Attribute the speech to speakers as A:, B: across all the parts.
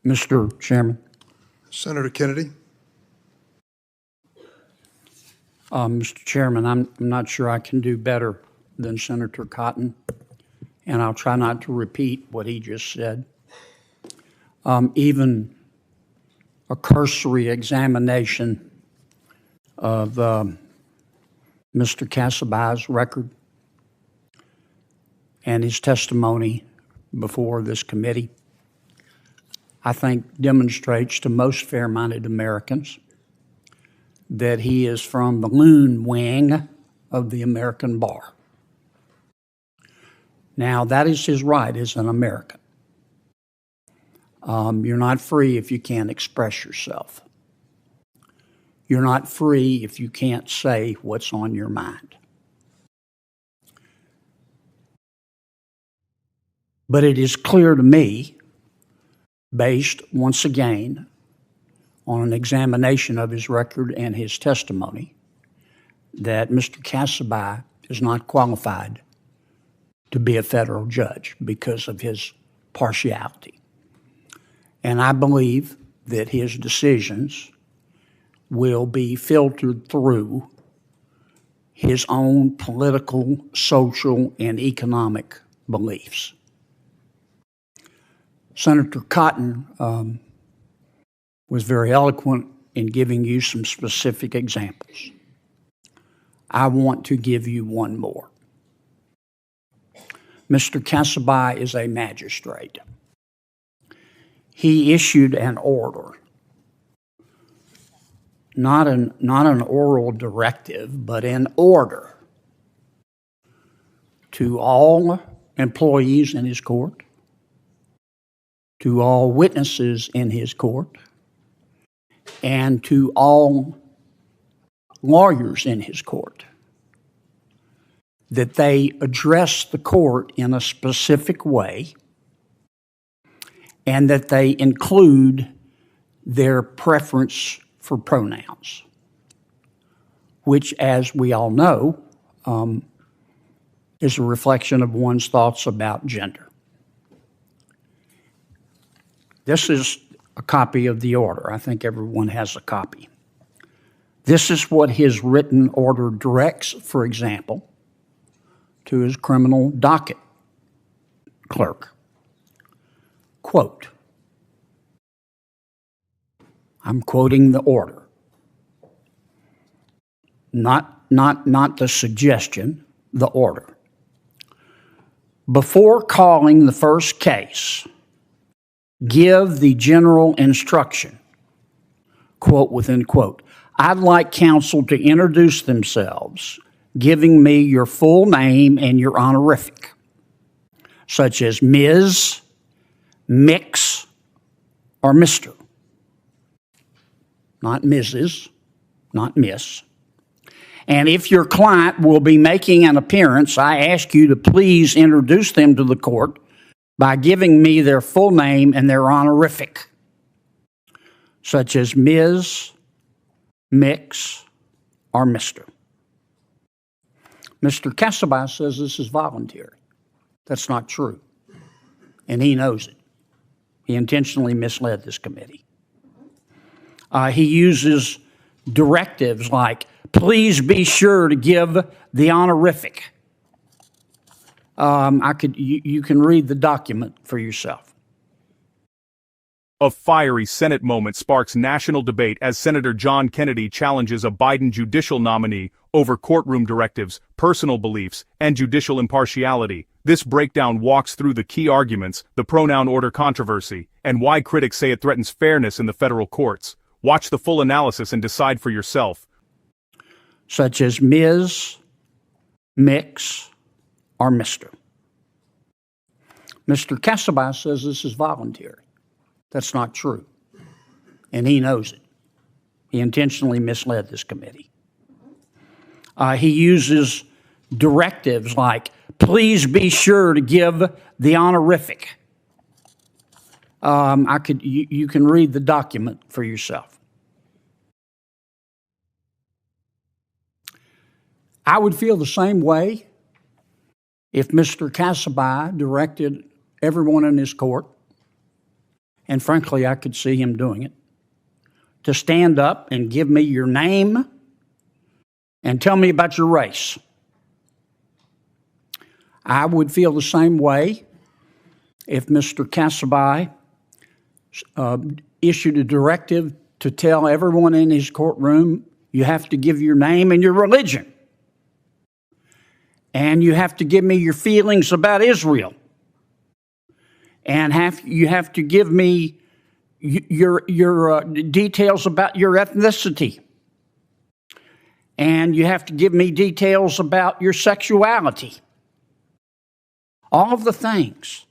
A: Mr. Chairman.
B: Senator Kennedy.
A: Mr. Chairman, I'm not sure I can do better than Senator Cotton, and I'll try not to repeat what he just said. Even a cursory examination of Mr. Casabai's record and his testimony before this committee, I think demonstrates to most fair-minded Americans that he is from the loon wing of the American bar. Now, that is his right as an American. You're not free if you can't express yourself. You're not free if you can't say what's on your mind. But it is clear to me, based once again on an examination of his record and his testimony, that Mr. Casabai is not qualified to be a federal judge because of his partiality. And I believe that his decisions will be filtered through his own political, social, and economic beliefs. Senator Cotton was very eloquent in giving you some specific examples. I want to give you one more. Mr. Casabai is a magistrate. He issued an order, not an oral directive, but an order to all employees in his court, to all witnesses in his court, and to all lawyers in his court, that they address the court in a specific way and that they include their preference for pronouns, which, as we all know, is a reflection of one's thoughts about gender. This is a copy of the order. I think everyone has a copy. This is what his written order directs, for example, to his criminal docket clerk. Quote, I'm quoting the order, not the suggestion, the order. Before calling the first case, give the general instruction, quote within quote, I'd like counsel to introduce themselves, giving me your full name and your honorific, such as Ms., Mix, or Mr. Not Mrs., not Miss. And if your client will be making an appearance, I ask you to please introduce them to the court by giving me their full name and their honorific, such as Ms., Mix, or Mr. Mr. Casabai says this is voluntary. That's not true, and he knows it. He intentionally misled this committee. He uses directives like, please be sure to give the honorific. You can read the document for yourself.
C: A fiery Senate moment sparks national debate as Senator John Kennedy challenges a Biden judicial nominee over courtroom directives, personal beliefs, and judicial impartiality. This breakdown walks through the key arguments, the pronoun order controversy, and why critics say it threatens fairness in the federal courts. Watch the full analysis and decide for yourself.
A: Such as Ms., Mix, or Mr. Mr. Casabai says this is voluntary. That's not true, and he knows it. He intentionally misled this committee. He uses directives like, please be sure to give the honorific. You can read the document for yourself. I would feel the same way if Mr. Casabai directed everyone in his court and frankly, I could see him doing it, to stand up and give me your name and tell me about your race. I would feel the same way if Mr. Cassaby issued a directive to tell everyone in his courtroom, you have to give your name and your religion. And you have to give me your feelings about Israel. And you have to give me your details about your ethnicity. And you have to give me details about your sexuality. All of the things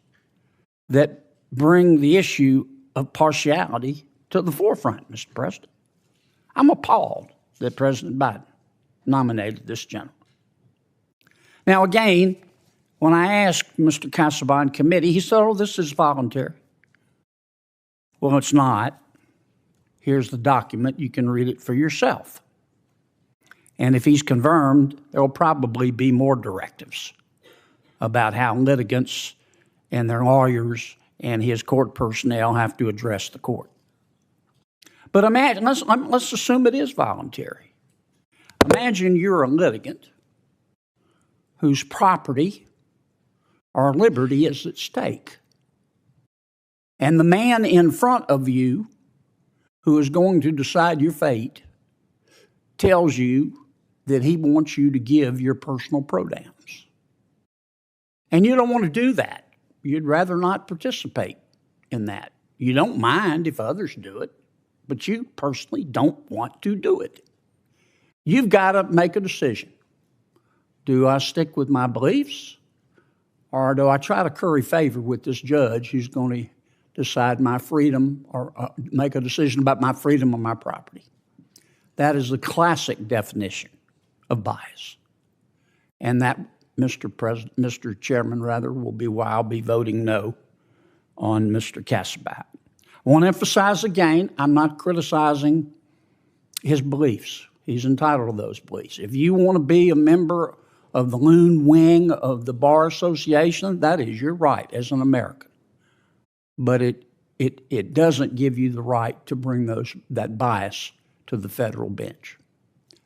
A: that bring the issue of partiality to the forefront, Mr. President. I'm appalled that President Biden nominated this gentleman. Now, again, when I asked Mr. Cassaby in committee, he said, oh, this is voluntary. Well, it's not. Here's the document. You can read it for yourself. And if he's confirmed, there will probably be more directives about how litigants and their lawyers and his court personnel have to address the court. But imagine, let's assume it is voluntary. Imagine you're a litigant whose property or liberty is at stake. And the man in front of you who is going to decide your fate tells you that he wants you to give your personal pronouns. And you don't want to do that. You'd rather not participate in that. You don't mind if others do it, but you personally don't want to do it. You've got to make a decision. Do I stick with my beliefs, or do I try to curry favor with this judge who's going to decide my freedom or make a decision about my freedom or my property? That is the classic definition of bias. And that, Mr. Chairman, will be why I'll be voting no on Mr. Cassaby. I want to emphasize again, I'm not criticizing his beliefs. He's entitled to those beliefs. If you want to be a member of the loon wing of the Bar Association, that is your right as an American. But it doesn't give you the right to bring that bias to the federal bench.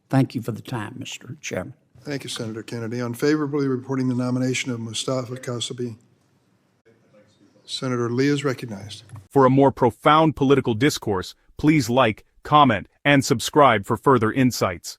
A: Thank you for the time, Mr. Chairman.
B: Thank you, Senator Kennedy. Unfavorably reporting the nomination of Mustafa Cassaby. Senator Lee is recognized.
C: For a more profound political discourse, please like, comment, and subscribe for further insights.